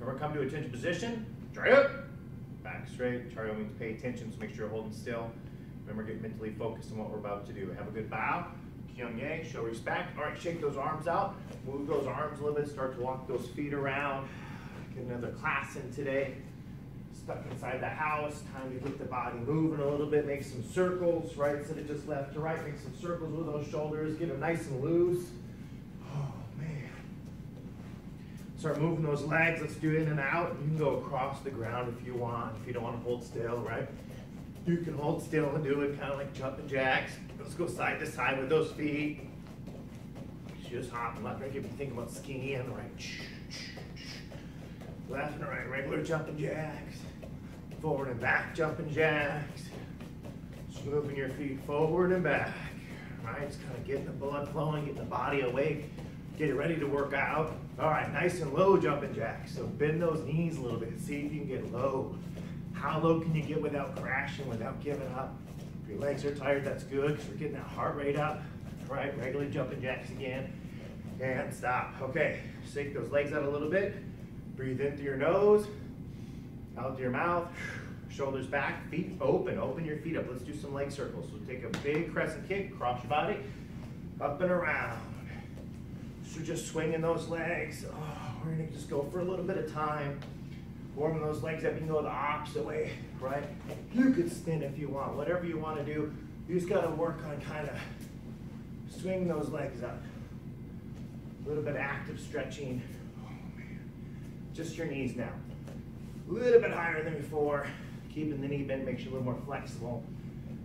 Then we're coming to attention position. Try up. Back straight. Try to pay attention, so make sure you're holding still. Remember, get mentally focused on what we're about to do. Have a good bow. Kyung-ye, show respect. All right, shake those arms out. Move those arms a little bit. Start to walk those feet around. Get another class in today. Stuck inside the house. Time to get the body moving a little bit. Make some circles, right? Instead of just left to right. Make some circles with those shoulders. Get them nice and loose. Oh, man. Start moving those legs. Let's do in and out. You can go across the ground if you want. If you don't want to hold still, right? You can hold still and do it kind of like jumping jacks. Let's go side to side with those feet. Just hop and left. If you think about skiing, right? Left and right, regular jumping jacks. Forward and back jumping jacks. Just moving your feet forward and back. Right, just kind of getting the blood flowing, getting the body awake. Get it ready to work out. All right, nice and low jumping jacks. So bend those knees a little bit. See if you can get low. How low can you get without crashing, without giving up? If your legs are tired, that's good, because we're getting that heart rate up. All right, regular jumping jacks again. And stop. Okay, shake those legs out a little bit. Breathe in through your nose, out through your mouth. Shoulders back, feet open. Open your feet up. Let's do some leg circles. So take a big crescent kick, cross your body, up and around. So just swinging those legs. Oh, we're gonna just go for a little bit of time. Warming those legs up. You can go the opposite way, right? You could spin if you want. Whatever you want to do. You just got to work on kind of swinging those legs up. A little bit of active stretching. Oh, man. Just your knees now. A little bit higher than before. Keeping the knee bent makes you a little more flexible.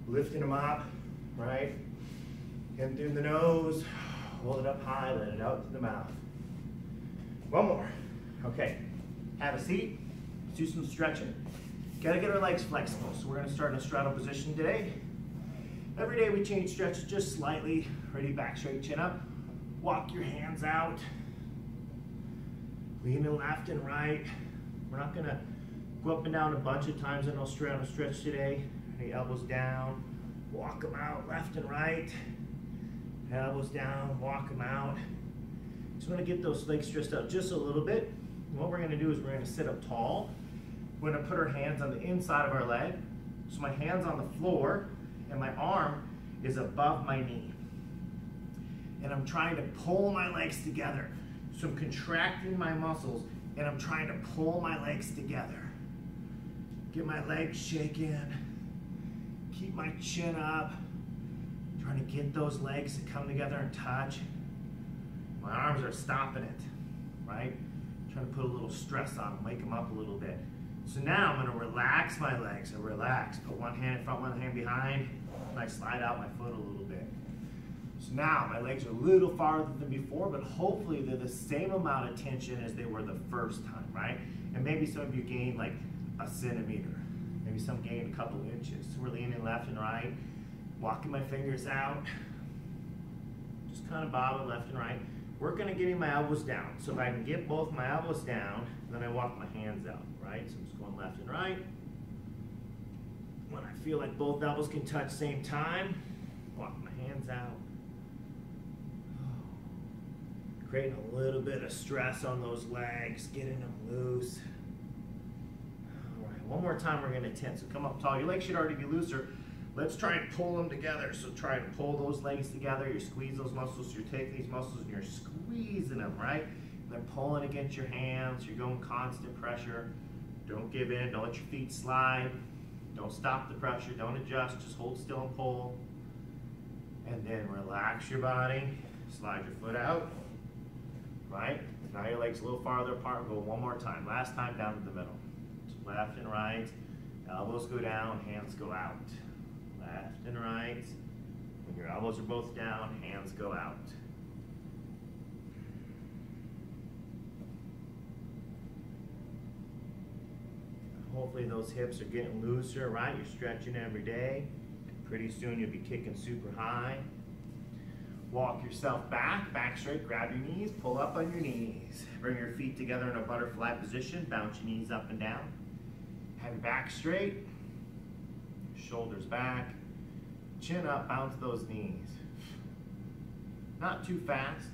Lifting them up, right? In through the nose. Hold it up high. Let it out to the mouth. One more. Okay. Have a seat. Let's do some stretching. Gotta get our legs flexible. So we're gonna start in a straddle position today. Every day we change stretches just slightly. Ready, back straight, chin up. Walk your hands out. Leaning left and right. We're not gonna go up and down a bunch of times in our straddle stretch today. Ready, elbows down. Walk them out, left and right. Elbows down, walk them out. Just wanna get those legs stretched out just a little bit. And what we're gonna do is we're gonna sit up tall. We're gonna put our hands on the inside of our leg. So my hand's on the floor and my arm is above my knee. And I'm trying to pull my legs together. So I'm contracting my muscles and I'm trying to pull my legs together. Get my legs shaking. Keep my chin up. Trying to get those legs to come together and touch. My arms are stopping it, right? Trying to put a little stress on them, wake them up a little bit. So now I'm gonna relax my legs. I relax, put one hand in front, one hand behind, and I slide out my foot a little bit. So now my legs are a little farther than before, but hopefully they're the same amount of tension as they were the first time, right? And maybe some of you gained like a centimeter. Maybe some gained a couple inches. So we're leaning left and right, walking my fingers out, just kind of bobbing left and right. Working on getting my elbows down. So if I can get both my elbows down, then I walk my hands out, right? So I'm just going left and right. When I feel like both elbows can touch same time, walk my hands out. Creating a little bit of stress on those legs, getting them loose. All right, one more time we're gonna tense. So come up tall. Your legs should already be looser. Let's try and pull them together. So try and pull those legs together. You squeeze those muscles. So you're taking these muscles and you're squeezing them, right? And they're pulling against your hands. You're going constant pressure. Don't give in. Don't let your feet slide. Don't stop the pressure. Don't adjust. Just hold still and pull. And then relax your body. Slide your foot out, right? Now your legs a little farther apart. Go one more time. Last time down to the middle. So left and right. Elbows go down. Hands go out. Left and right. When your elbows are both down, hands go out. Hopefully those hips are getting looser, right? You're stretching every day. Pretty soon you'll be kicking super high. Walk yourself back, back straight, grab your knees, pull up on your knees. Bring your feet together in a butterfly position, bounce your knees up and down. Have your back straight, shoulders back, chin up, bounce those knees. Not too fast.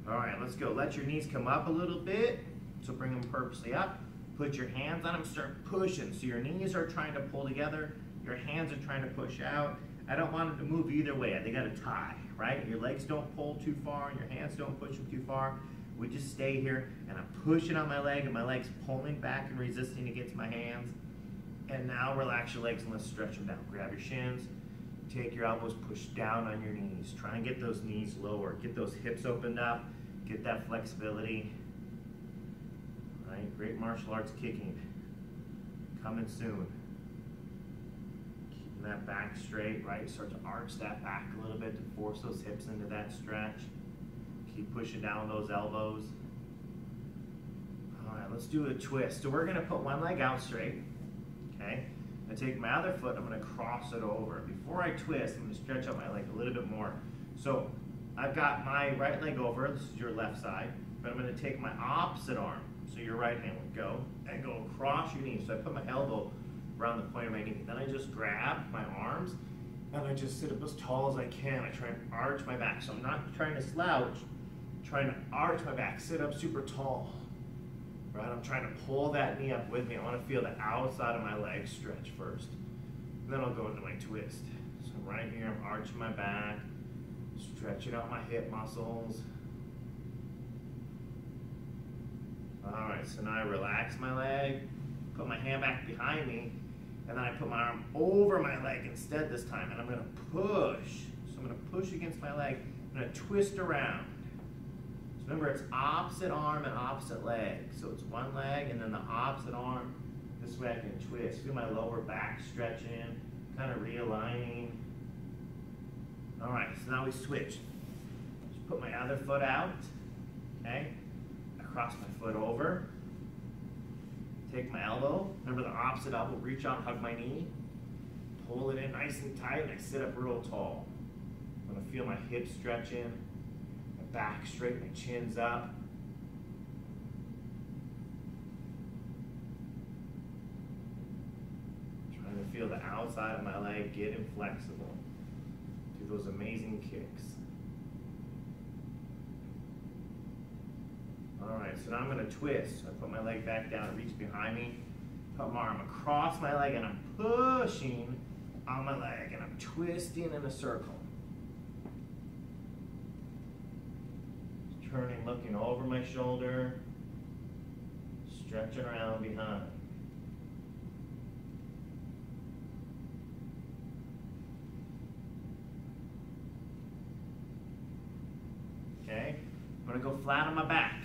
All right, let's go. Let your knees come up a little bit. So bring them purposely up. Put your hands on them, start pushing. So your knees are trying to pull together, your hands are trying to push out. I don't want them to move either way. They got to tie, right? Your legs don't pull too far and your hands don't push them too far. We just stay here and I'm pushing on my leg and my leg's pulling back and resisting to get to my hands. And now relax your legs and let's stretch them down. Grab your shins, take your elbows, push down on your knees. Try and get those knees lower. Get those hips opened up. Get that flexibility. All right, great martial arts kicking. Coming soon. Keeping that back straight, right? Start to arch that back a little bit to force those hips into that stretch. Keep pushing down those elbows. All right, let's do a twist. So we're gonna put one leg out straight, okay? I take my other foot, I'm gonna cross it over. Before I twist, I'm gonna stretch out my leg a little bit more. So I've got my right leg over, this is your left side, but I'm gonna take my opposite arm, so your right hand would go, and go across your knee. So I put my elbow around the point of my knee. Then I just grab my arms, and I just sit up as tall as I can. I try and arch my back. So I'm not trying to slouch, I'm trying to arch my back, sit up super tall. Right, I'm trying to pull that knee up with me. I want to feel the outside of my leg stretch first. And then I'll go into my twist. So right here, I'm arching my back, stretching out my hip muscles. All right, so now I relax my leg, put my hand back behind me, and then I put my arm over my leg instead this time, and I'm gonna push. So I'm gonna push against my leg, I'm gonna twist around. So remember, it's opposite arm and opposite leg. So it's one leg and then the opposite arm. This way I can twist. Feel my lower back stretching, kind of realigning. All right, so now we switch. Just put my other foot out, okay? I cross my foot over. Take my elbow, remember the opposite elbow, reach out, hug my knee. Pull it in nice and tight, and I sit up real tall. I'm gonna feel my hips stretching. Back straight, my chin's up. Trying to feel the outside of my leg getting flexible. Do those amazing kicks. All right, so now I'm gonna twist. I put my leg back down, reach behind me, put my arm across my leg, and I'm pushing on my leg, and I'm twisting in a circle. Turning, looking over my shoulder, stretching around behind. Okay, I'm gonna go flat on my back.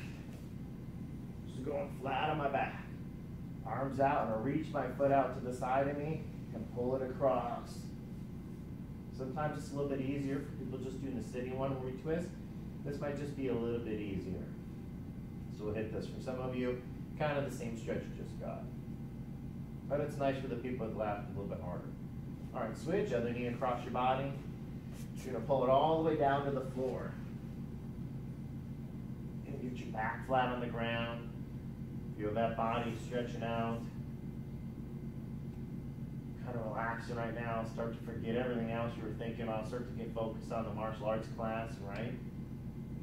Just going flat on my back. Arms out, and I'll reach my foot out to the side of me and pull it across. Sometimes it's a little bit easier for people just doing the sitting one where we twist. This might just be a little bit easier. So we'll hit this. For some of you, kind of the same stretch you just got. But it's nice for the people that laugh a little bit harder. All right, switch, other knee across your body. You're gonna pull it all the way down to the floor. And get your back flat on the ground. Feel that body stretching out. Kind of relaxing right now. Start to forget everything else you were thinking about. Start to get focused on the martial arts class, right?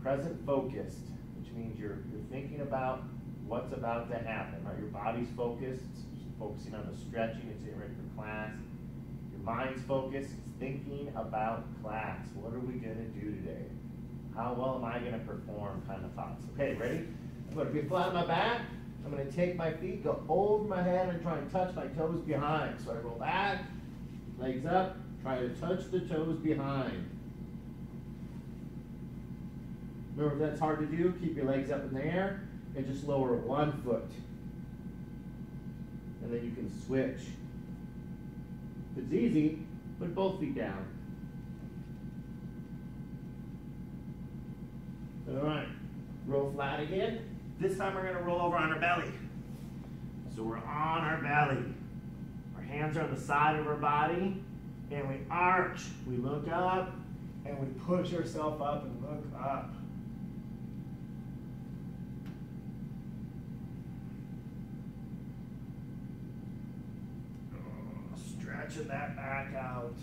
Present focused, which means you're thinking about what's about to happen, right? Your body's focused, focusing on the stretching, it's getting ready for class. Your mind's focused, it's thinking about class. What are we gonna do today? How well am I gonna perform kind of thoughts. Okay, ready? I'm gonna be flat on my back. I'm gonna take my feet, go over my head and try and touch my toes behind. So I roll back, legs up, try to touch the toes behind. Remember, if that's hard to do, keep your legs up in the air and just lower one foot. And then you can switch. If it's easy, put both feet down. All right, roll flat again. This time we're gonna roll over on our belly. So we're on our belly. Our hands are on the side of our body, and we arch. We look up, and we push ourselves up and look up. Stretching that back out.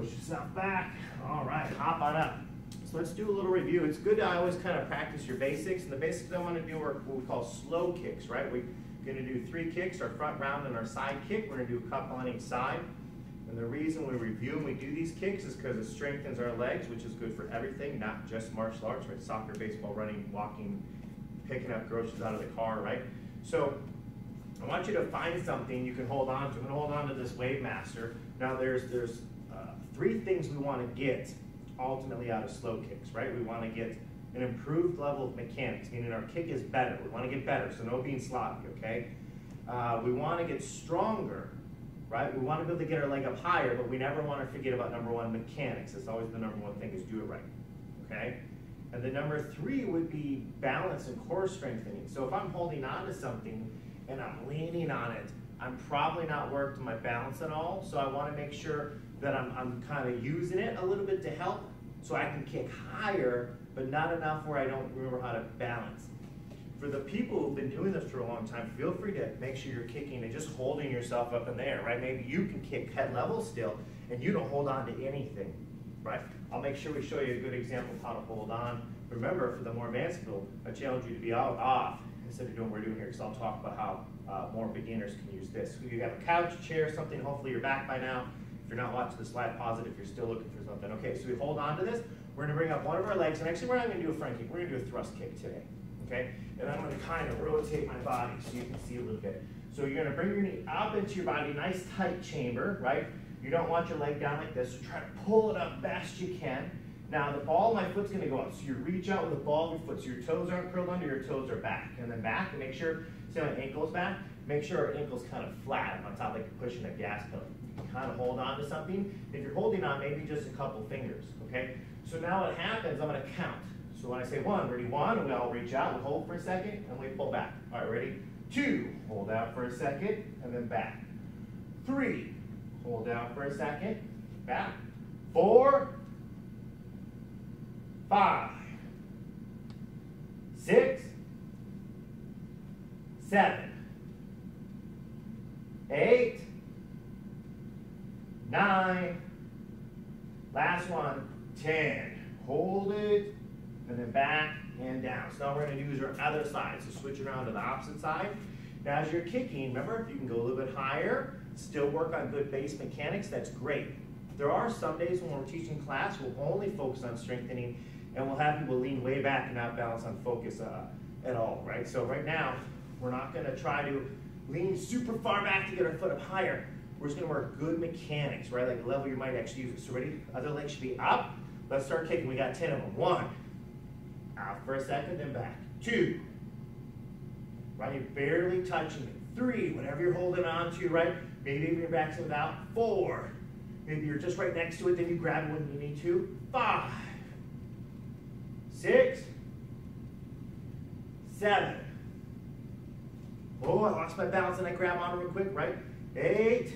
Push yourself back. All right, hop on up. So let's do a little review. It's good to always kind of practice your basics. And the basics I want to do are what we call slow kicks, right? We're going to do 3 kicks, our front round and our side kick. We're going to do a couple on each side. And the reason we review and we do these kicks is because it strengthens our legs, which is good for everything, not just martial arts, right? Soccer, baseball, running, walking, picking up groceries out of the car, right? So I want you to find something you can hold on to. I'm going to hold on to this Wave Master. Now there's 3 things we want to get ultimately out of slow kicks, right? We want to get an improved level of mechanics, meaning our kick is better. We want to get better, so no being sloppy, okay? We want to get stronger, right? We want to be able to get our leg up higher, but we never want to forget about number 1, mechanics. That's always the number 1 thing, is do it right, okay? And the number 3 would be balance and core strengthening. So if I'm holding on to something and I'm leaning on it, I'm probably not worked my balance at all, so I want to make sure that I'm kind of using it a little bit to help so I can kick higher, but not enough where I don't remember how to balance. For the people who've been doing this for a long time, feel free to make sure you're kicking and just holding yourself up in the air, right? Maybe you can kick head level still and you don't hold on to anything, right? I'll make sure we show you a good example of how to hold on. Remember, for the more advanced people, I challenge you to be off instead of doing what we're doing here, because I'll talk about how more beginners can use this. You have a couch, chair, something, hopefully you're back by now. If you're not watching the slide, pause it if you're still looking for something. Okay, so we hold on to this. We're gonna bring up one of our legs, and actually we're not gonna do a front kick, we're gonna do a thrust kick today, okay? And I'm gonna kind of rotate my body so you can see a little bit. So you're gonna bring your knee up into your body, nice tight chamber, right? You don't want your leg down like this, so try to pull it up best you can. Now the ball of my foot's gonna go up, so you reach out with the ball of your foot, so your toes aren't curled under, your toes are back. And then back, and make sure, see my ankle's back? Make sure our ankle's kind of flat on top, like you're pushing a gas pedal. You can kind of hold on to something. If you're holding on, maybe just a couple fingers, okay? So now what happens, I'm gonna count. So when I say 1, ready, 1, and we all reach out, we hold for a second, and we pull back. All right, ready? 2, hold out for a second, and then back. 3, hold out for a second, back. 4, 5, 6, 7, 8, 9, last one, 10. Hold it, and then back and down. So now we're going to use our other side. So switch around to the opposite side. Now as you're kicking, remember, if you can go a little bit higher, still work on good base mechanics, that's great. There are some days when we're teaching class, we'll only focus on strengthening, and we'll have people lean way back and not balance on focus at all, right? So right now, we're not going to try to lean super far back to get our foot up higher. We're just going to work good mechanics, right? Like the level you might actually use it. So ready? Other leg should be up. Let's start kicking. We got 10 of them. 1, out for a second, then back. 2, right? You're barely touching it. 3, whatever you're holding on to, right? Maybe even your back's without. 4, maybe you're just right next to it, then you grab it when you need to. 5, 6, 7. Oh, I lost my balance and I grab on real quick, right? 8.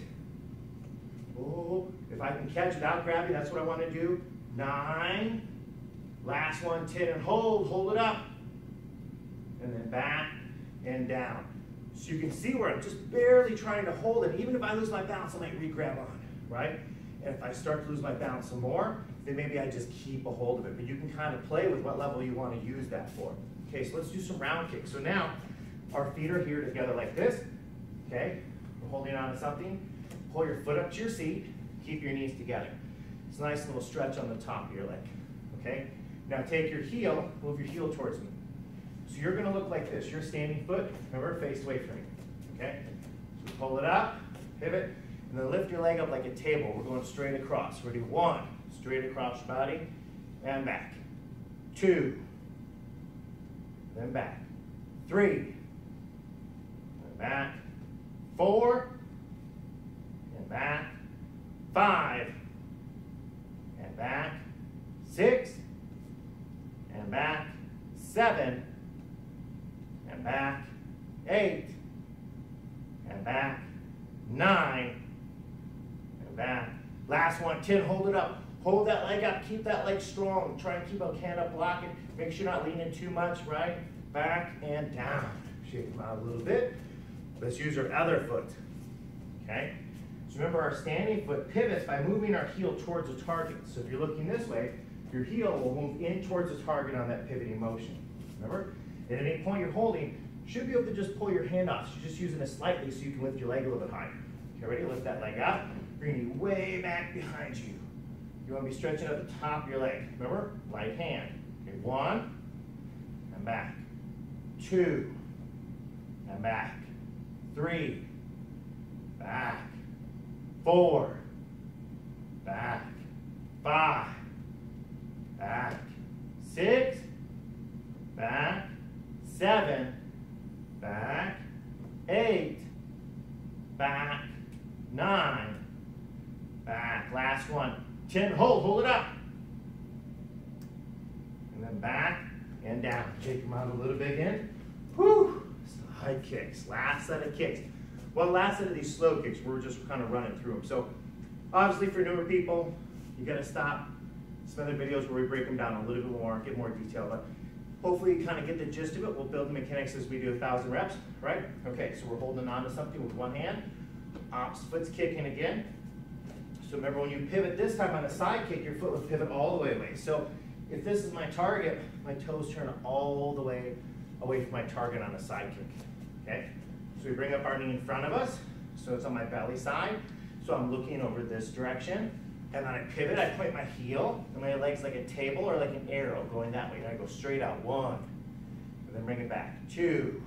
Oh, if I can catch without grabbing, that's what I want to do. 9. Last one, 10, and hold it up. And then back and down. So you can see where I'm just barely trying to hold it. Even if I lose my balance, I might re-grab on, right? And if I start to lose my balance some more, then maybe I just keep a hold of it. But you can kind of play with what level you want to use that for. Okay, so let's do some round kicks. So now, our feet are here together like this, okay? We're holding on to something. Pull your foot up to your seat. Keep your knees together. It's a nice little stretch on the top of your leg, okay? Now take your heel, move your heel towards me. So you're gonna look like this. Your standing foot, remember, face away from me, okay? So pull it up, pivot, and then lift your leg up like a table. We're going straight across. We're gonna do 1, straight across your body, and back. 2, then back. 3, back, 4, and back, 5, and back, 6, and back, 7, and back, 8, and back, 9, and back. Last one, 10, hold it up. Hold that leg up, keep that leg strong. Try and keep a hand up, block it. Make sure you're not leaning too much, right? Back and down. Shake them out a little bit. Let's use our other foot, okay? So remember, our standing foot pivots by moving our heel towards the target. So if you're looking this way, your heel will move in towards the target on that pivoting motion. Remember? At any point you're holding, you should be able to just pull your hand off. So you're just using it slightly so you can lift your leg a little bit higher. Okay, ready? Lift that leg up. Bring you way back behind you. You want to be stretching at the top of your leg. Remember? Right hand. Okay, 1, and back. 2, and back. 3, back. 4, back. 5, back. 6, back. 7, back. 8, back. 9, back. Last one. 10, hold it up. And then back and down. Shake them out a little bit again. Whew. High kicks. Last set of kicks. Well, last set of these slow kicks, we're just kind of running through them. So obviously for newer people, you got to stop some other videos where we break them down a little bit more, get more detail. But hopefully you kind of get the gist of it. We'll build the mechanics as we do 1,000 reps, right? Okay, so we're holding on to something with one hand. Opposite foot's kicking again. So remember, when you pivot this time on a side kick, your foot will pivot all the way away. So if this is my target, my toes turn all the way away from my target on a side kick, okay? So we bring up our knee in front of us, so it's on my belly side. So I'm looking over this direction, and then I pivot, I point my heel, and my leg's like a table or like an arrow going that way. And I go straight out, 1, and then bring it back, 2,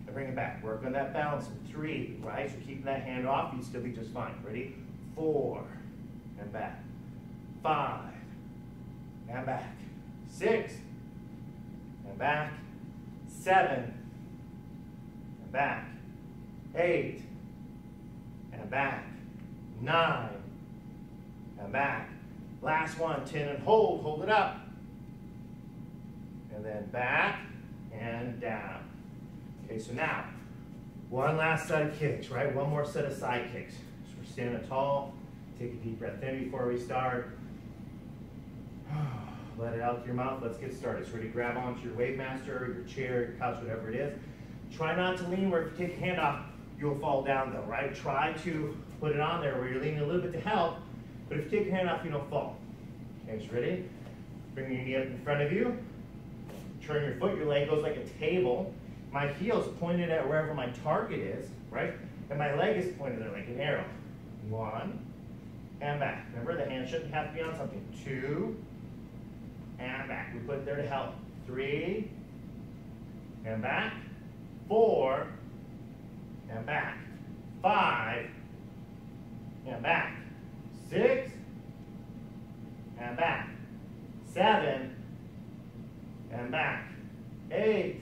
and bring it back. Work on that balance, 3, right? So keeping that hand off, you'd still be just fine. Ready? 4, and back. 5, and back. 6, and back. 7, and back. 8, and back. 9, and back. Last one, 10, and hold it up. And then back and down. Okay, so now, one last set of kicks, right? One more set of side kicks. So we're standing tall, take a deep breath in before we start. Let it out through your mouth, let's get started. So ready to grab onto your Wavemaster, your chair, your couch, whatever it is. Try not to lean where if you take your hand off, you'll fall down though, right? Try to put it on there where you're leaning a little bit to help, but if you take your hand off, you don't fall. Okay, so ready? Bring your knee up in front of you. Turn your foot, your leg goes like a table. My heel's pointed at wherever my target is, right? And my leg is pointed at like an arrow. 1, and back. Remember, the hand shouldn't have to be on something. 2, and back. We put it there to help. 3, and back. 4, and back. 5, and back. 6, and back. 7, and back. 8,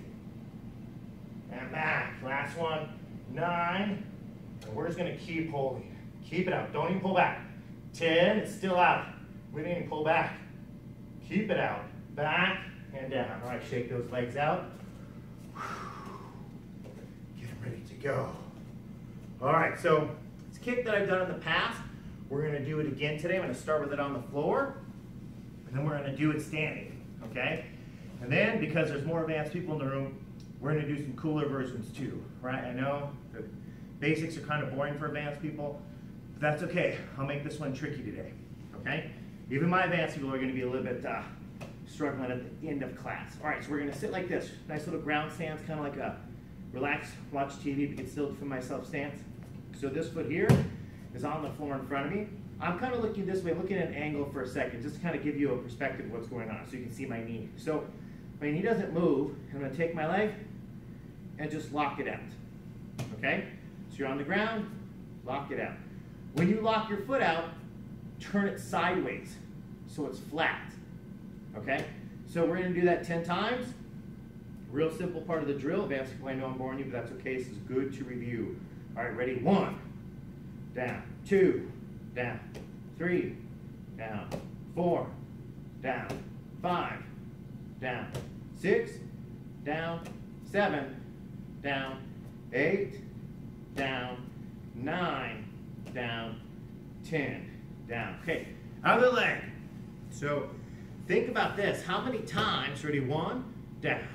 and back. Last one. 9, and we're just going to keep holding. Keep it out. Don't even pull back. 10, it's still out. We didn't even pull back. Keep it out. Back and down. All right, shake those legs out. Get them ready to go. All right, so it's a kick that I've done in the past. We're going to do it again today. I'm going to start with it on the floor, and then we're going to do it standing, okay? And then, because there's more advanced people in the room, we're going to do some cooler versions too, right? I know the basics are kind of boring for advanced people, but that's okay. I'll make this one tricky today, okay? Even my advanced people are going to be a little bit struggling at the end of class. All right, so we're going to sit like this. Nice little ground stance, kind of like a relax, watch TV, but can still defend myself stance. So this foot here is on the floor in front of me. I'm kind of looking this way, looking at an angle for a second, just to kind of give you a perspective of what's going on so you can see my knee. So my knee doesn't move. I'm going to take my leg and just lock it out, okay? So you're on the ground, lock it out. When you lock your foot out, turn it sideways so it's flat, okay? So we're going to do that 10 times. Real simple part of the drill. Advanced people, I know I'm boring you, but that's okay. This is good to review. All right, ready? 1, down, 2, down, 3, down, 4, down, 5, down, 6, down, 7, down, 8, down, 9, down, 10, down. Okay, other leg. So think about this. How many times, ready, 1, down,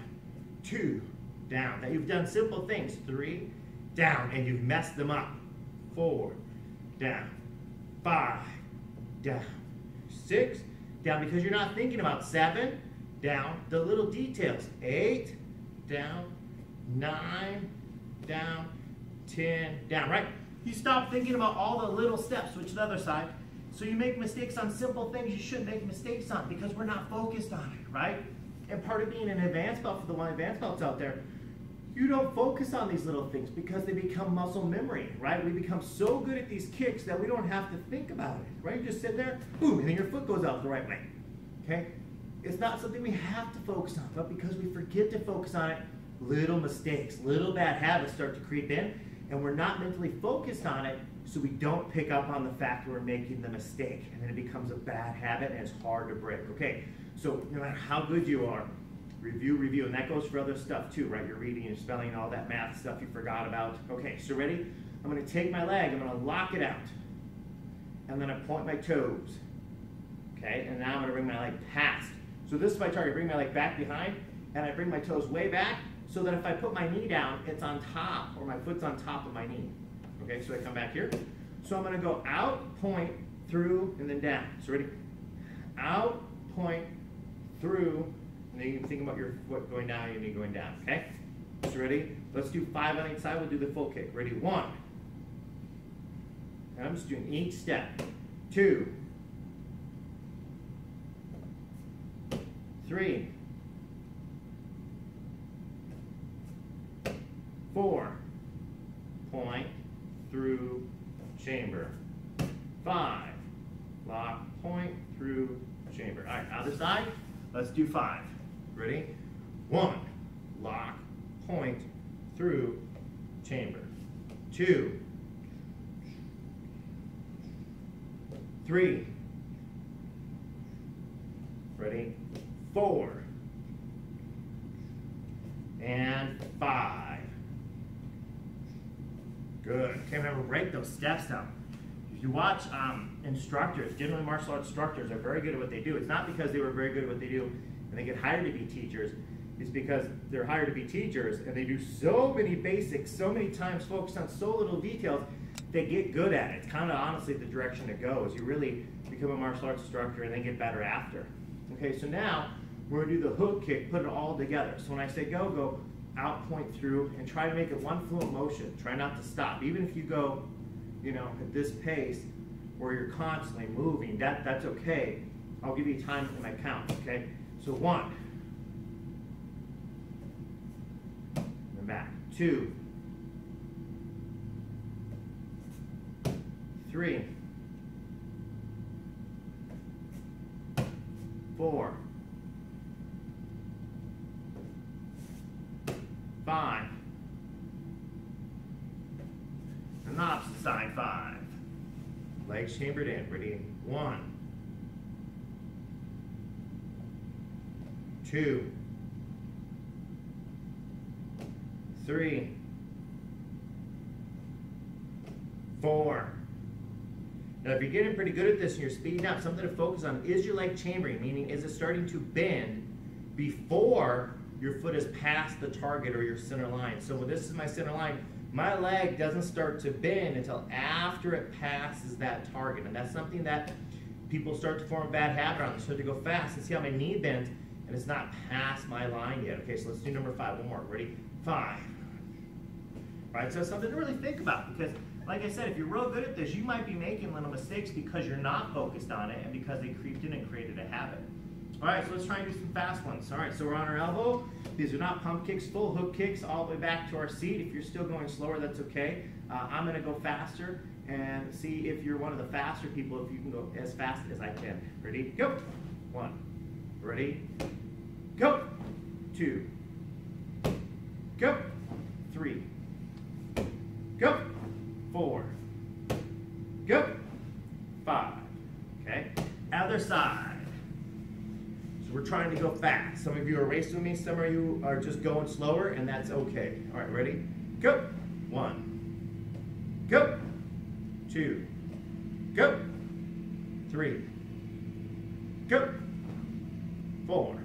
2, down. Now you've done simple things. 3, down, and you've messed them up. 4, down. 5, down. 6, down, because you're not thinking about 7, down, the little details. 8, down. 9, down. 10, down, right? You stop thinking about all the little steps. Switch to the other side. So you make mistakes on simple things you shouldn't make mistakes on because we're not focused on it, right? And part of being an advanced belt, for the one advanced belts out there, you don't focus on these little things because they become muscle memory, right? We become so good at these kicks that we don't have to think about it, right? You just sit there, boom, and then your foot goes out the right way, okay? It's not something we have to focus on, but because we forget to focus on it, little mistakes, little bad habits start to creep in, and we're not mentally focused on it, so we don't pick up on the fact that we're making the mistake, and then it becomes a bad habit, and it's hard to break, okay? So no matter how good you are, review, and that goes for other stuff too, right? Your reading, your spelling, all that math stuff you forgot about. Okay, so ready? I'm gonna take my leg, I'm gonna lock it out, and then I point my toes, okay? And now I'm gonna bring my leg past. So this is my target, bring my leg back behind, and I bring my toes way back, so that if I put my knee down, it's on top, or my foot's on top of my knee. Okay, so I come back here. So I'm gonna go out, point, through, and then down. So ready? Out, point, through, and then you can think about your foot going down, your knee going down, okay? So ready? Let's do 5 on each side, we'll do the full kick. Ready? 1. And I'm just doing each step. 2. 3. 4, point, through, chamber. 5, lock, point, through, chamber. All right, other side, let's do 5. Ready? 1, lock, point, through, chamber. 2, 3, ready? 4, and 5. Good. Okay, remember, break those steps down. If you watch instructors, generally martial arts instructors are very good at what they do. It's not because they were very good at what they do and they get hired to be teachers. It's because they're hired to be teachers and they do so many basics, so many times focus on so little details, they get good at it. It's kind of honestly the direction to go, is you really become a martial arts instructor and then get better after. Okay, so now we're going to do the hook kick, put it all together. So when I say go, go out, point, through, and try to make it one fluent motion. Try not to stop. Even if you go, you know, at this pace where you're constantly moving, that's okay. I'll give you time in my count, okay? So 1, and back. 2, 3, 4, 5, and the opposite side, 5. Legs chambered in, ready? 1, 2, 3, 4. Now if you're getting pretty good at this and you're speeding up, something to focus on is your leg chambering, meaning is it starting to bend before your foot is past the target or your center line. So when this is my center line, my leg doesn't start to bend until after it passes that target. And that's something that people start to form a bad habit on. They start to go fast and see how my knee bends and it's not past my line yet. Okay, so let's do number 5, one more. Ready? 5. All right, so it's something to really think about because like I said, if you're real good at this, you might be making little mistakes because you're not focused on it and because they creeped in and created a habit. All right, so let's try and do some fast ones. All right, so we're on our elbow. These are not pump kicks, full hook kicks all the way back to our seat. If you're still going slower, that's okay. I'm gonna go faster and see if you're one of the faster people, if you can go as fast as I can. Ready, go. 1, ready, go. 2, go. 3, go. 4, go. 5, okay. Other side. So we're trying to go fast. Some of you are racing with me, some of you are just going slower, and that's okay. All right, ready? Go. 1, go. 2, go. 3, go. 4,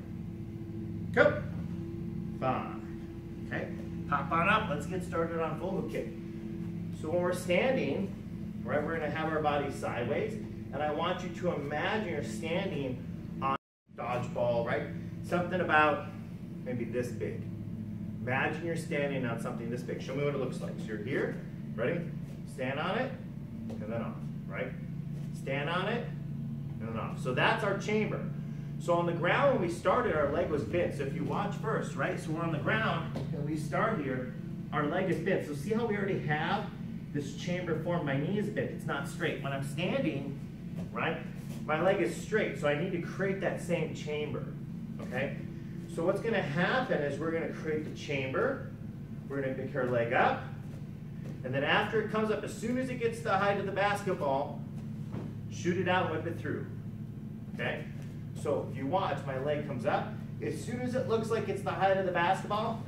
go. 5, okay. Pop on up, let's get started on full hook kick. So when we're standing, right? We're gonna have our body sideways, and I want you to imagine you're standing on a dodgeball, right? Something about maybe this big. Imagine you're standing on something this big. Show me what it looks like. So you're here, ready? Stand on it, and then off, right? Stand on it, and then off. So that's our chamber. So on the ground, when we started, our leg was bent. So if you watch first, right? So we're on the ground, and we start here, our leg is bent. So see how we already have this chamber formed? My knee is bent, it's not straight. When I'm standing, right, my leg is straight. So I need to create that same chamber, okay? So what's gonna happen is we're gonna create the chamber. We're gonna pick our leg up. And then after it comes up, as soon as it gets to the height of the basketball, shoot it out and whip it through, okay? So if you watch, my leg comes up. As soon as it looks like it's the height of the basketball,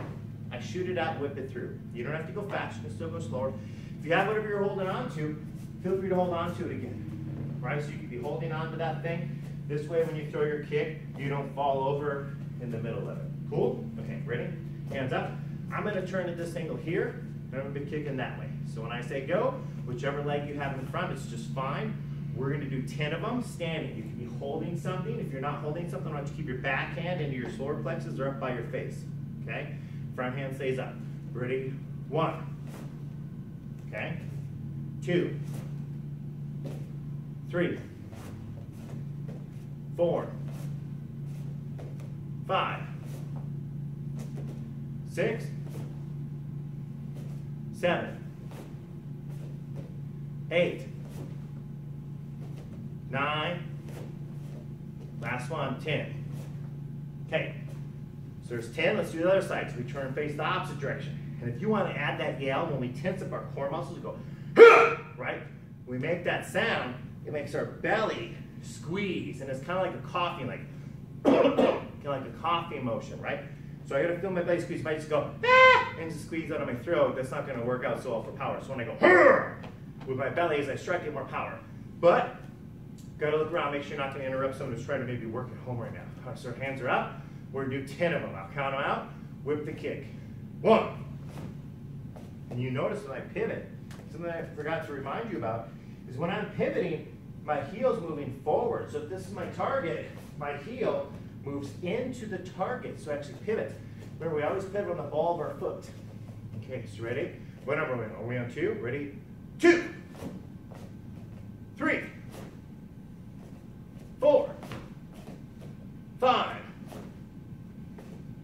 I shoot it out and whip it through. You don't have to go fast, you can still go slower. If you have whatever you're holding on to, feel free to hold on to it again, right? So you can be holding on to that thing. This way, when you throw your kick, you don't fall over in the middle of it. Cool? Okay, ready? Hands up. I'm gonna turn at this angle here, and I'm gonna be kicking that way. So when I say go, whichever leg you have in front, it's just fine. We're gonna do 10 of them standing. You can be holding something. If you're not holding something, I want you to keep your back hand into your solar plexus or up by your face, okay? Front hand stays up. Ready? 1, okay? 2, 3, 4, 5, 6, 7, 8, 9, last one, 10. Okay, so there's 10, let's do the other side. So we turn and face the opposite direction. And if you want to add that yell, when we tense up our core muscles, we go, right? When we make that sound, it makes our belly squeeze, and it's kind of like a coughing, like, kind of like a coughing motion, right? So I gotta feel my belly squeeze. If I just go, and just squeeze out of my throat, that's not gonna work out so well for power. So when I go, with my belly, as I strike, get more power. But, gotta look around, make sure you're not gonna interrupt someone who's trying to maybe work at home right now. All right, so our hands are up. We're gonna do 10 of them. I'll count them out. Whip the kick. 1. And you notice when I pivot, something I forgot to remind you about is when I'm pivoting, my heel's moving forward. So if this is my target, my heel moves into the target, so actually pivots. Remember, we always pivot on the ball of our foot. Okay, so ready? What number are we on? Are we on 2? Ready? 2, 3, 4, 5,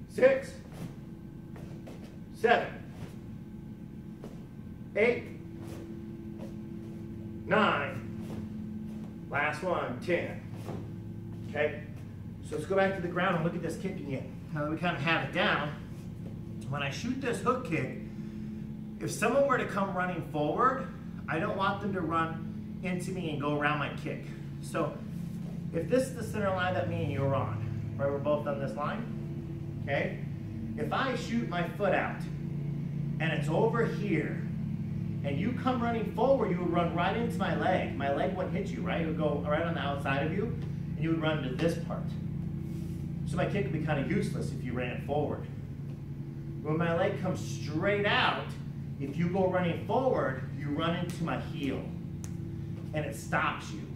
6, 7, 8, 9, last one, 10. Okay? So let's go back to the ground and look at this kick again. Now that we kind of have it down, when I shoot this hook kick, if someone were to come running forward, I don't want them to run into me and go around my kick. So if this is the center line that me and you are on, right, we're both on this line, okay? If I shoot my foot out and it's over here, and you come running forward, you would run right into my leg. My leg wouldn't hit you, right? It would go right on the outside of you, and you would run into this part. So my kick would be kind of useless if you ran forward. When my leg comes straight out, if you go running forward, you run into my heel, and it stops you,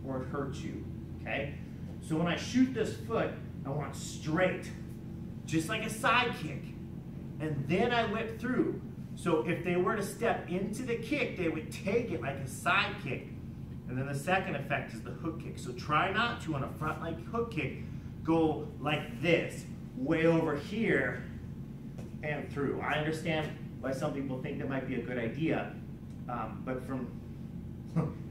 or it hurts you, okay? So when I shoot this foot, I want straight, just like a side kick, and then I whip through. So if they were to step into the kick, they would take it like a side kick. And then the second effect is the hook kick. So try not to, on a front leg hook kick, go like this, way over here and through. I understand why some people think that might be a good idea, but from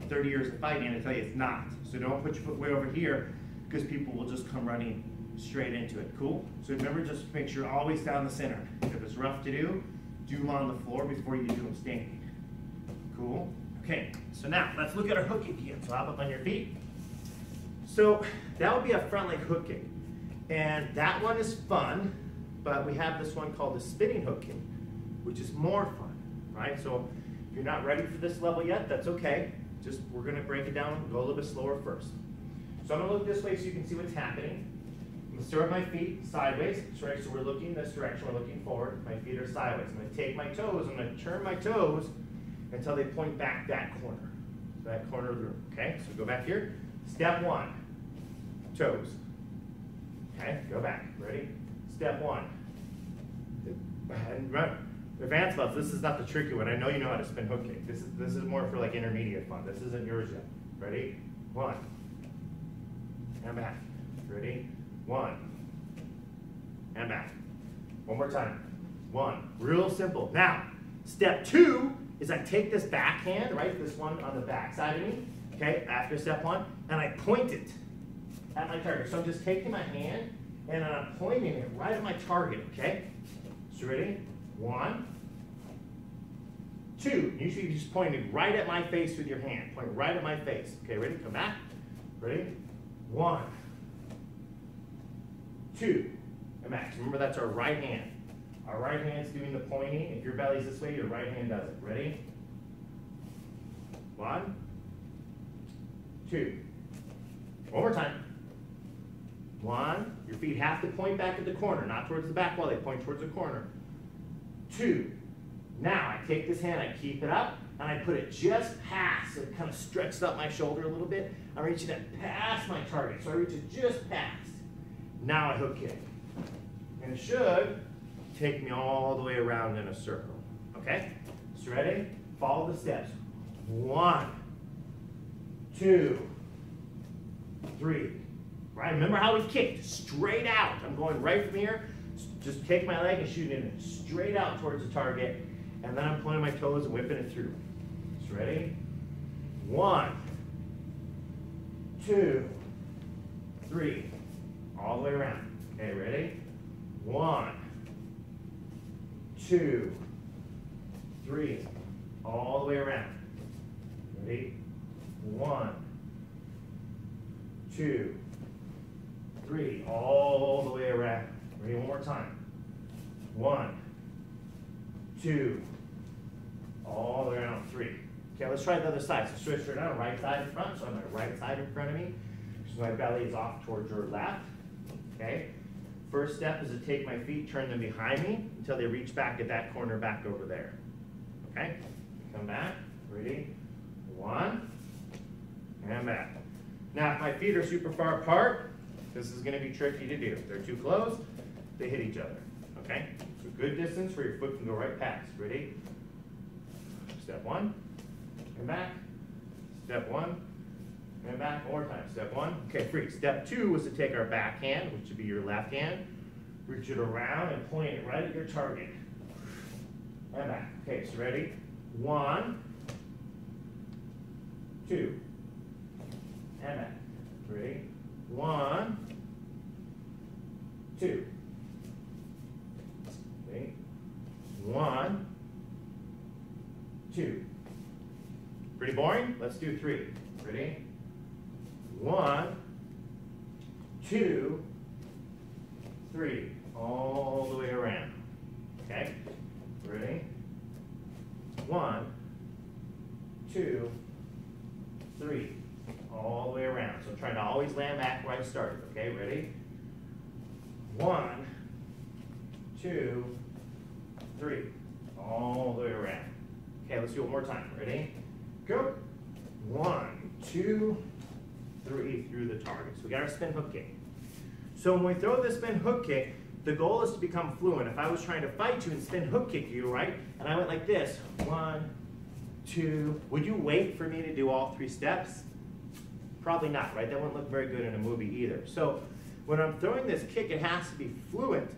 30 years of fighting, I tell you it's not. So don't put your foot way over here, because people will just come running straight into it. Cool? So remember, just make sure you're always down the center. If it's rough to do them on the floor before you do them standing. Cool? Okay, so now let's look at our hook kick again. So hop up on your feet. So that would be a front leg hook kick. And that one is fun, but we have this one called the spinning hook kick, which is more fun, right? So if you're not ready for this level yet, that's okay. Just, we're gonna break it down and go a little bit slower first. So I'm gonna look this way so you can see what's happening. I'm gonna start my feet sideways, right? So we're looking this direction, we're looking forward. My feet are sideways. I'm gonna take my toes, I'm gonna turn my toes until they point back that corner. that corner of the room. Okay, so go back here. Step one, toes. Okay, go back. Ready? Step one. And run. Advanced levels, this is not the tricky one. I know you know how to spin hook kick. This is more for like intermediate fun. This isn't yours yet. Ready? One. And back. Ready? One. And back. One more time. One. Real simple. Now, step two is I take this backhand, right? This one on the back side of me, okay, after step one, and I point it at my target. So I'm just taking my hand and I'm pointing it right at my target, okay? So ready? One, two. Usually you just pointing right at my face with your hand. Point right at my face. Okay, ready? Come back. Ready? One, two, and back. Remember, that's our right hand. Our right hand's doing the pointing. If your belly's this way, your right hand does it. Ready? One, two. One more time. One. Your feet have to point back at the corner, not towards the back wall. They point towards the corner. Two. Now I take this hand, I keep it up, and I put it just past. It kind of stretches up my shoulder a little bit. I'm reaching it past my target, so I reach it just past. Now I hook kick. And it should take me all the way around in a circle. Okay? So ready? Follow the steps. One, two, three. Right? Remember how we kicked? Straight out. I'm going right from here. Just take my leg and shoot it straight out towards the target. And then I'm pointing my toes and whipping it through. So ready? One, two, three. All the way around. Okay, ready? One, two, three. All the way around. Ready? One, two, three. All the way around. Ready? One more time. One, two, all the way around. Three. Okay, let's try the other side. So switch right now, right side in front. So I have my right side in front of me. So my belly is off towards your left. Okay. First step is to take my feet, turn them behind me until they reach back at that corner back over there. Okay. Come back. Ready? One. And back. Now, if my feet are super far apart, this is going to be tricky to do. If they're too close, they hit each other. Okay? So good distance where your foot can go right past. Ready? Step one, and back. Step one, and back. One more time. Step one. Okay, free. Step two was to take our back hand, which would be your left hand, reach it around and point it right at your target. And back. Okay, so ready? One, two, and back. Ready? One, two. Okay. One, two. Pretty boring? Let's do three. Ready? One, two, three. All the way around. Okay? Ready? One, two, three. All the way around. So I'm trying to always land back where I started. Okay, ready? One, two, three. All the way around. Okay, let's do it one more time. Ready? Go. One, two, three through the target. So we got our spin hook kick. So when we throw this spin hook kick, the goal is to become fluent. If I was trying to fight you and spin hook kick you, right? And I went like this. One, two. Would you wait for me to do all three steps? Probably not, right? That wouldn't look very good in a movie either. So when I'm throwing this kick, it has to be fluent.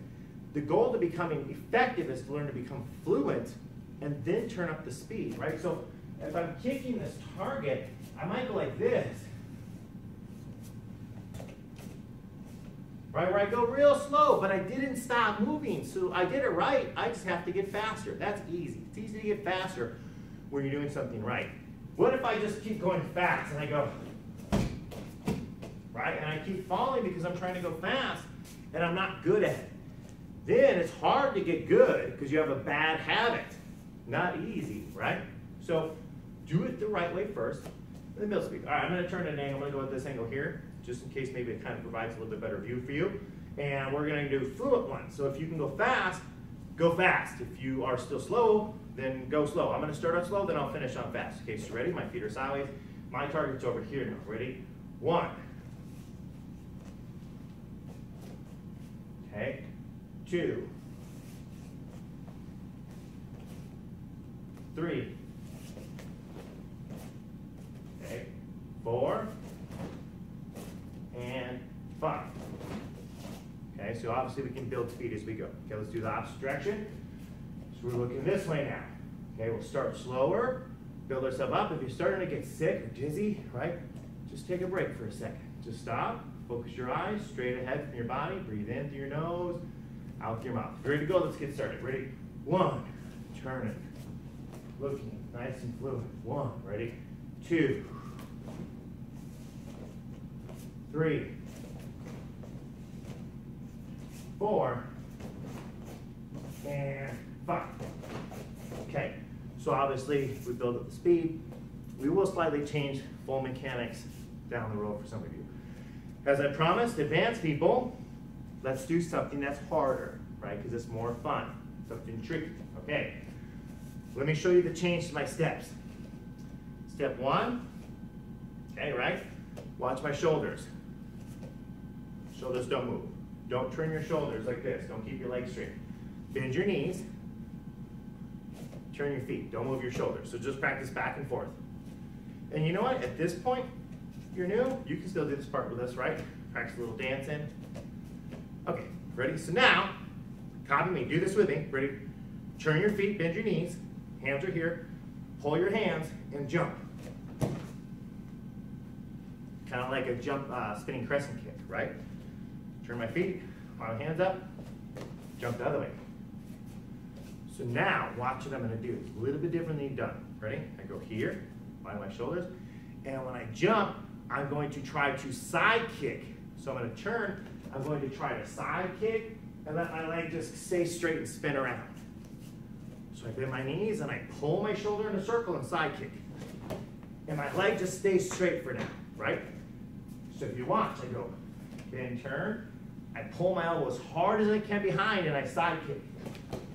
The goal to becoming effective is to learn to become fluent and then turn up the speed, right? So if I'm kicking this target, I might go like this, right? Where I go real slow, but I didn't stop moving. So I did it right. I just have to get faster. That's easy. It's easy to get faster when you're doing something right. What if I just keep going fast and I go, right? And I keep falling because I'm trying to go fast and I'm not good at it. Then it's hard to get good because you have a bad habit. Not easy, right? So do it the right way first, and then middle speed. All right, I'm going to turn at an angle. I'm going to go at this angle here, just in case maybe it kind of provides a little bit better view for you. And we're going to do fluent ones. So if you can go fast, go fast. If you are still slow, then go slow. I'm going to start out slow, then I'll finish on fast. Okay, so ready? My feet are sideways. My target's over here now. Ready? 1. Okay. 2. 3. Okay. 4. And 5. Okay, so obviously we can build speed as we go. Okay, let's do the opposite direction. So we're looking this way now. Okay, we'll start slower, build ourselves up. If you're starting to get sick or dizzy, right, just take a break for a second. Just stop, focus your eyes straight ahead from your body, breathe in through your nose, out through your mouth. Ready to go? Let's get started. Ready? 1, turning, looking, nice and fluid. 1, ready? 2, 3, 4, and 5. Okay, so obviously we build up the speed. We will slightly change full mechanics down the road for some of you. As I promised, advanced people, let's do something that's harder, right? Because it's more fun, something tricky. Okay, let me show you the change to my steps. Step 1, okay, right? Watch my shoulders. Shoulders don't move. Don't turn your shoulders like this. Don't keep your legs straight. Bend your knees. Turn your feet. Don't move your shoulders. So just practice back and forth. And you know what? At this point, if you're new, you can still do this part with us, right? Practice a little dancing. Okay, ready? So now, copy me. Do this with me. Ready? Turn your feet, bend your knees. Hands are here. Pull your hands and jump. Kind of like a jump, spinning crescent kick, right? Turn my feet, my hands up, jump the other way. So now, watch what I'm going to do. It's a little bit different than you've done. Ready? I go here, line my shoulders, and when I jump, I'm going to try to side kick. So I'm going to turn, I'm going to try to side kick, and let my leg just stay straight and spin around. So I bend my knees, and I pull my shoulder in a circle and side kick. And my leg just stays straight for now, right? So if you watch, I go bend, turn, I pull my elbow as hard as I can behind, and I side kick.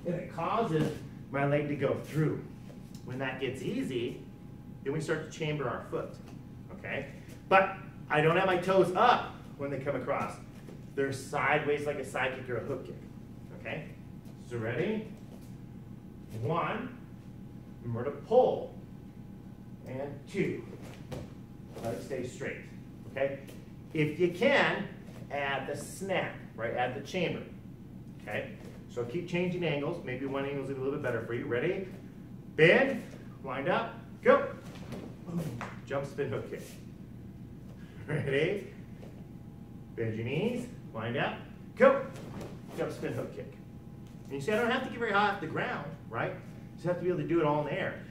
And it causes my leg to go through. When that gets easy, then we start to chamber our foot, okay? But I don't have my toes up when they come across. They're sideways like a side kick or a hook kick, okay? So ready? 1, remember to pull, and 2. Let it stay straight, okay? If you can, add the snap, right? Add the chamber, okay? So keep changing angles. Maybe one angle is a little bit better for you. Ready? Bend, wind up, go. Jump, spin, hook kick. Ready? Bend your knees, wind up, go. Jump, spin, hook kick. And you see, I don't have to get very high off the ground, right? You just have to be able to do it all in the air.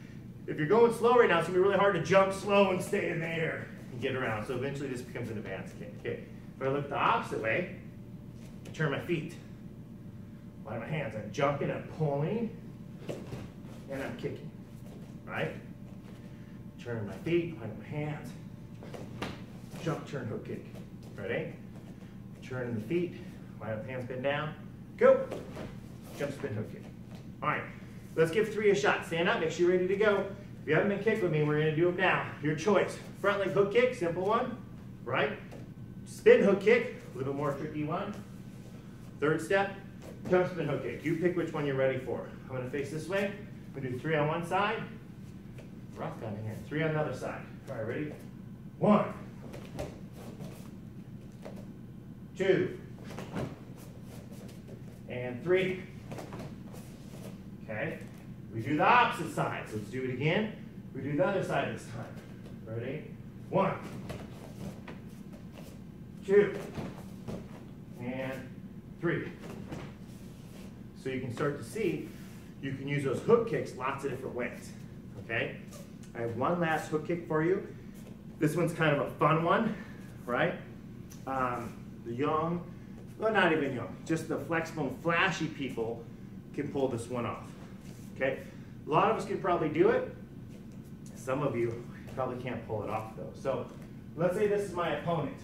If you're going slow right now, it's gonna be really hard to jump slow and stay in the air and get around. So eventually this becomes an advanced kick. Okay. If I look the opposite way, I turn my feet. Line my hands. I'm jumping, I'm pulling, and I'm kicking. Right? Turn my feet, line my hands. Jump, turn, hook, kick. Ready? Turn the feet, line up, hands, bend down. Go. Jump, spin, hook, kick. All right. Let's give 3 a shot. Stand up, make sure you're ready to go. If you haven't been kicked with me, we're going to do them now. Your choice. Front leg hook kick, simple one. Right? Spin hook kick, a little more tricky one. Third step, jump, spin, hook kick. You pick which one you're ready for. I'm going to face this way. I'm going to do 3 on one side. Rough down here. 3 on the other side. All right, ready? 1, 2, and 3. Okay. We do the opposite side. So let's do it again. We do the other side this time. Ready? 1, 2, and 3. So you can start to see you can use those hook kicks lots of different ways. Okay? I have one last hook kick for you. This one's kind of a fun one, right? The young, well, not even young, just the flexible and flashy people can pull this one off. Okay? A lot of us can probably do it. Some of you probably can't pull it off though. So let's say this is my opponent.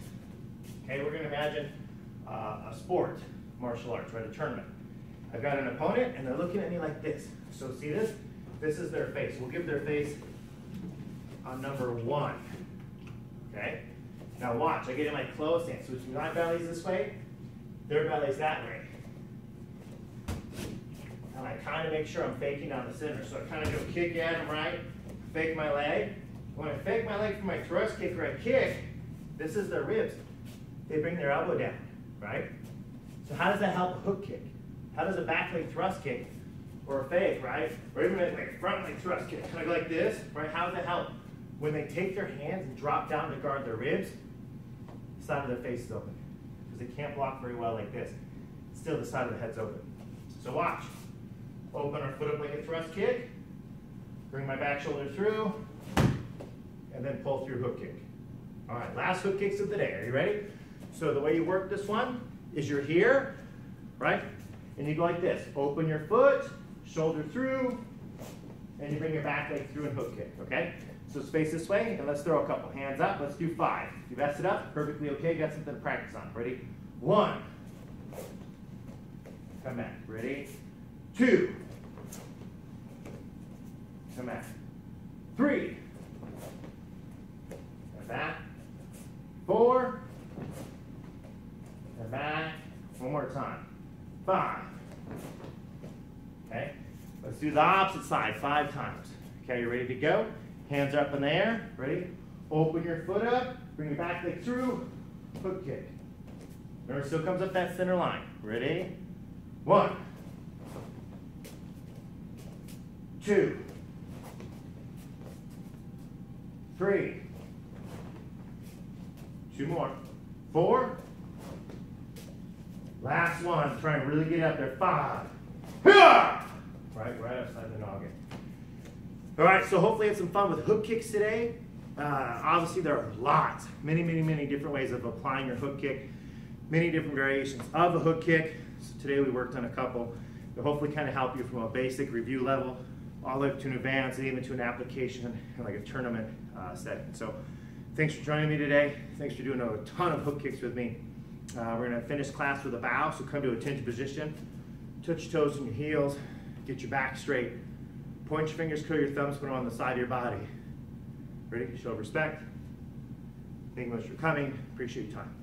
Okay, we're going to imagine a sport, martial arts, right? A tournament. I've got an opponent and they're looking at me like this. So see this? This is their face. We'll give their face on number 1. okay? Now watch, I get in my closed stance. So my belly's this way, their belly's that way. And I kind of make sure I'm faking down the center. So I kind of go kick at them, right? Fake my leg. When I fake my leg for my thrust kick or I kick, this is their ribs. They bring their elbow down, right? So how does that help a hook kick? How does a back leg thrust kick or a fake, right? Or even a front leg thrust kick, kind of like this, right? How does that help? When they take their hands and drop down to guard their ribs, the side of their face is open. Because they can't block very well like this. Still, the side of the head's open. So watch. Open our foot up like a thrust kick. Bring my back shoulder through. And then pull through hook kick. All right, last hook kicks of the day. Are you ready? So the way you work this one is you're here, right? And you go like this. Open your foot, shoulder through, and you bring your back leg through and hook kick, okay? So space this way, and let's throw a couple. Hands up, let's do 5. If you messed it up, perfectly okay, got something to practice on. Ready? 1. Come back. Ready? 2. Come back. 3. And back. 4. And back. One more time. 5. Okay? Let's do the opposite side 5 times. Okay, you ready to go? Hands up in the air. Ready? Open your foot up. Bring your back leg through. Hook kick. Remember, still comes up that center line. Ready? 1. 2. 3. 2 more. 4. Last one. Try and really get up there. 5. Right outside the noggin. All right, so hopefully you had some fun with hook kicks today. Obviously there are lots, many different ways of applying your hook kick, many different variations of a hook kick. So today we worked on a couple to hopefully kind of help you from a basic review level all the way up to an advanced and even to an application in like a tournament setting. So thanks for joining me today. Thanks for doing a ton of hook kicks with me. We're gonna finish class with a bow, so come to attention position, touch your toes and your heels, get your back straight. Point your fingers, curl your thumbs, put them on the side of your body. Ready? Show respect. Thank you much for coming. Appreciate your time.